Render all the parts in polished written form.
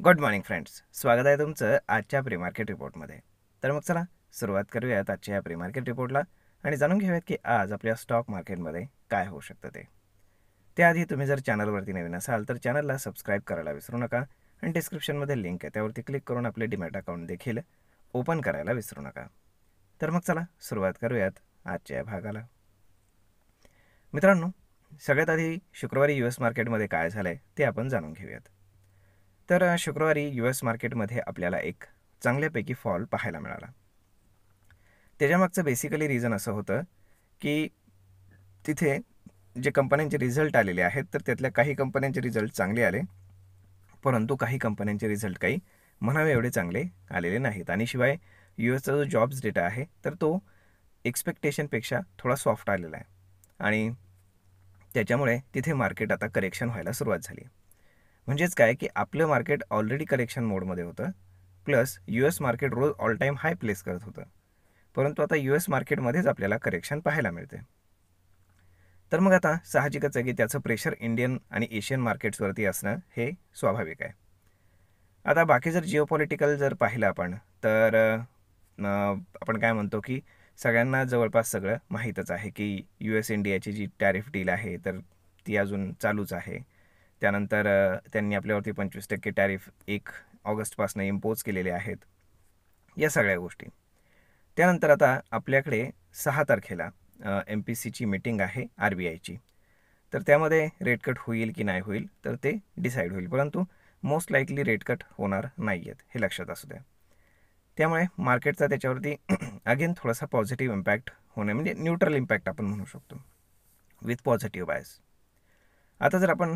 Good morning friends, स्वागत आहे तुमचं आजच्या प्री मार्केट रिपोर्टमध्ये. तर मग चला सुरुवात करूयात आजच्या या प्री मार्केट रिपोर्टला आणि जाणून घेऊयात की आज आपल्या स्टॉक मार्केटमध्ये काय होऊ शकतं ते. त्याआधी तुम्ही जर चॅनलवरती नवीन असाल तर चॅनलला सबस्क्राईब करायला विसरू नका आणि डिस्क्रिप्शनमध्ये लिंक आहे त्यावरती क्लिक करून आपले डीमॅट अकाउंट देखील ओपन करायला विसरू नका. तर मग चला सुरुवात करूयात आजच्या या भागाला. मित्रांनो, सगळ्यात आधी शुक्रवारी US मार्केटमध्ये काय झालं आहे ते आपण जाणून घेऊयात. तर शुक्रवारी US मार्केटमध्ये आपल्याला एक चांगल्यापैकी फॉल पाहायला मिळाला. त्याच्यामागचं बेसिकली रिझन असं होतं की तिथे जे कंपन्यांचे रिझल्ट आलेले आहेत तर त्यातल्या काही कंपन्यांचे रिझल्ट चांगले आले, परंतु काही कंपन्यांचे रिझल्ट काही म्हणावे एवढे चांगले आलेले नाहीत. आणि शिवाय USचा जो जॉब्स डेटा आहे तर तो एक्सपेक्टेशनपेक्षा थोडा सॉफ्ट आलेला आहे आणि त्याच्यामुळे तिथे मार्केट आता करेक्शन व्हायला सुरुवात झाली. म्हणजेच काय की आपलं मार्केट ऑलरेडी करेक्शन मोडमध्ये होतं, प्लस US मार्केट रोज ऑल टाईम हाय प्लेस करत होतं, परंतु आता US मार्केटमध्येच आपल्याला करेक्शन पाहायला मिळते. तर मग आता साहजिकच आहे की त्याचं प्रेशर इंडियन आणि एशियन मार्केट्सवरती असणं हे स्वाभाविक आहे. आता बाकी जर जिओपॉलिटिकल जर पाहिलं आपण तर आपण काय म्हणतो की सगळ्यांना जवळपास सगळं माहीतच आहे की US इंडियाची जी टॅरिफ डील आहे तर ती अजून चालूच आहे. त्यानंतर त्यांनी आपल्यावरती 25% टॅरिफ 1 ऑगस्टपासून इम्पोज केलेले आहेत, या सगळ्या गोष्टी. त्यानंतर आता आपल्याकडे 6 तारखेला MPCची मीटिंग आहे RBIची. तर त्यामध्ये रेट कट होईल की नाही होईल तर ते डिसाईड होईल, परंतु मोस्ट लाईकली रेट कट होणार नाही आहेत हे लक्षात असू द्या. त्यामुळे मार्केटचा त्याच्यावरती अगेन थोडासा पॉझिटिव्ह इम्पॅक्ट होणे, म्हणजे न्यूट्रल इम्पॅक्ट आपण म्हणू शकतो विथ पॉझिटिव्ह बायस. आता जर आपण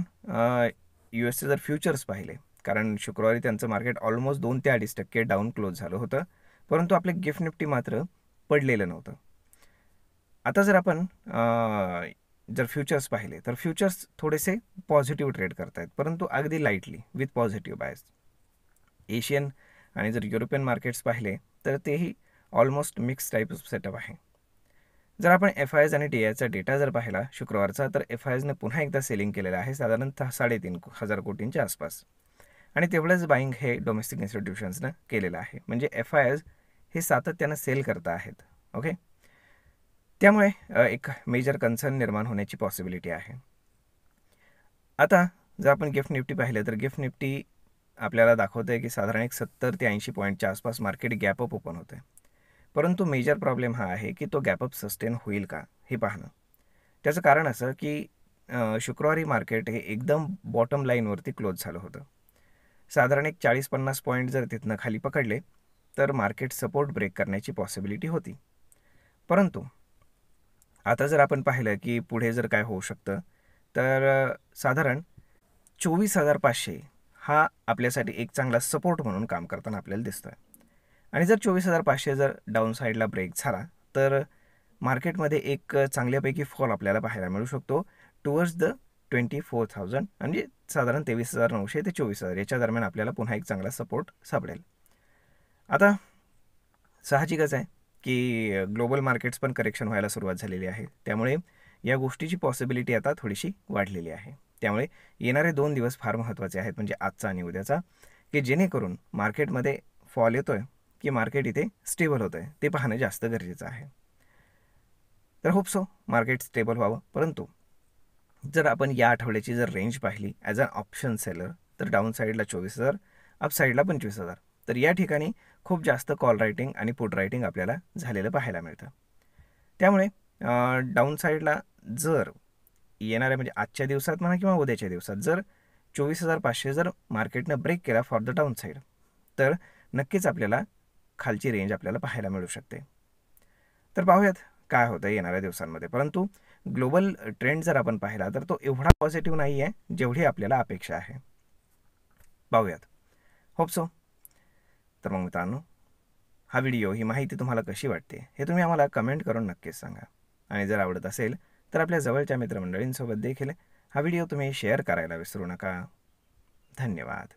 USचे जर फ्युचर्स पाहिले, कारण शुक्रवारी त्यांचं मार्केट ऑलमोस्ट 2 ते 2.5% डाऊन क्लोज झालं होतं, परंतु आपले गिफ्ट निफ्टी मात्र पडलेलं नव्हतं. आता जर आपण जर फ्युचर्स पाहिले तर फ्युचर्स थोडेसे पॉझिटिव्ह ट्रेड करत आहेत, परंतु अगदी lightly with positive bias. Asian आणि जर युरोपियन मार्केट्स पाहिले तर तेही almost mix type of setup आहे. जर आपण FIs आणि DIचा डेटा जर पाहिला शुक्रवारचा तर FIsने पुन्हा एकदा सेलिंग केलेलं आहे, साधारणतः 3,500 कोटींच्या आसपास, आणि तेवढंच बाईंग हे डोमेस्टिक इन्स्टिट्यूशन्सनं केलेलं आहे. म्हणजे FIs हे सातत्यानं सेल करत आहेत. ओके, त्यामुळे एक मेजर कन्सर्न निर्माण होण्याची पॉसिबिलिटी आहे. आता जर आपण गिफ्ट निफ्टी पाहिलं तर गिफ्ट निफ्टी आपल्याला दाखवतं आहे की साधारण एक 70 ते 80 पॉईंटच्या आसपास मार्केट गॅपअप ओपन होतं आहे, परंतु मेजर प्रॉब्लेम हा आहे की तो गॅपअप सस्टेन होईल का हे पाहणं. त्याचं कारण असं की शुक्रवारी मार्केट हे एकदम बॉटम लाईनवरती क्लोज झालं होतं. साधारण एक 40-50 पॉईंट जर तिथनं खाली पकडले तर मार्केट सपोर्ट ब्रेक करण्याची पॉसिबिलिटी होती. परंतु आता जर आपण पाहिलं की पुढे जर काय होऊ शकतं तर साधारण 24,500 हा आपल्यासाठी एक चांगला सपोर्ट म्हणून काम करताना आपल्याला दिसतोय. आणि जर 24,500 जर डाऊन साईडला ब्रेक झाला तर मार्केटमध्ये एक चांगल्यापैकी फॉल आपल्याला पाहायला मिळू शकतो टुवर्ड्स द 24,000, म्हणजे साधारण 23,900 ते 24,000 याच्या दरम्यान आपल्याला पुन्हा एक चांगला सपोर्ट सापडेल. आता साहजिकच आहे की ग्लोबल मार्केट्स पण करेक्शन व्हायला सुरुवात झालेली आहे, त्यामुळे या गोष्टीची पॉसिबिलिटी आता थोडीशी वाढलेली आहे. त्यामुळे येणारे 2 दिवस फार महत्त्वाचे आहेत, म्हणजे आजचा आणि उद्याचा, की जेणेकरून मार्केटमध्ये फॉल येतोय की मार्केट इथे स्टेबल होतं आहे ते पाहणं जास्त गरजेचं आहे. तर होप सो मार्केट स्टेबल व्हावं. परंतु जर आपण या आठवड्याची जर रेंज पाहिली ॲज अ ऑप्शन सेलर तर डाऊन साईडला 24,000, अप साईडला 25,000, तर या ठिकाणी खूप जास्त कॉल रायटिंग आणि पुट रायटिंग आपल्याला झालेलं पाहायला मिळतं. त्यामुळे डाऊन साईडला जर येणाऱ्या म्हणजे आजच्या दिवसात म्हणा किंवा उद्याच्या दिवसात जर 24,500 जर मार्केटनं ब्रेक केला फॉर द डाऊन साईड तर नक्कीच आपल्याला खालची रेंज आपल्याला पाहायला मिळू शकते. तर पाहूयात काय होतं येणाऱ्या दिवसांमध्ये. परंतु ग्लोबल ट्रेंड जर आपण पाहिला तर तो एवढा पॉझिटिव्ह नाही आहे जेवढी आपल्याला अपेक्षा आहे. पाहूयात, होप सो. तर मग मित्रांनो, हा व्हिडिओ, ही माहिती तुम्हाला कशी वाटते हे तुम्ही आम्हाला कमेंट करून नक्कीच सांगा. आणि जर आवडत असेल तर आपल्या जवळच्या मित्रमंडळींसोबत देखील हा व्हिडिओ तुम्ही शेअर करायला विसरू नका. धन्यवाद.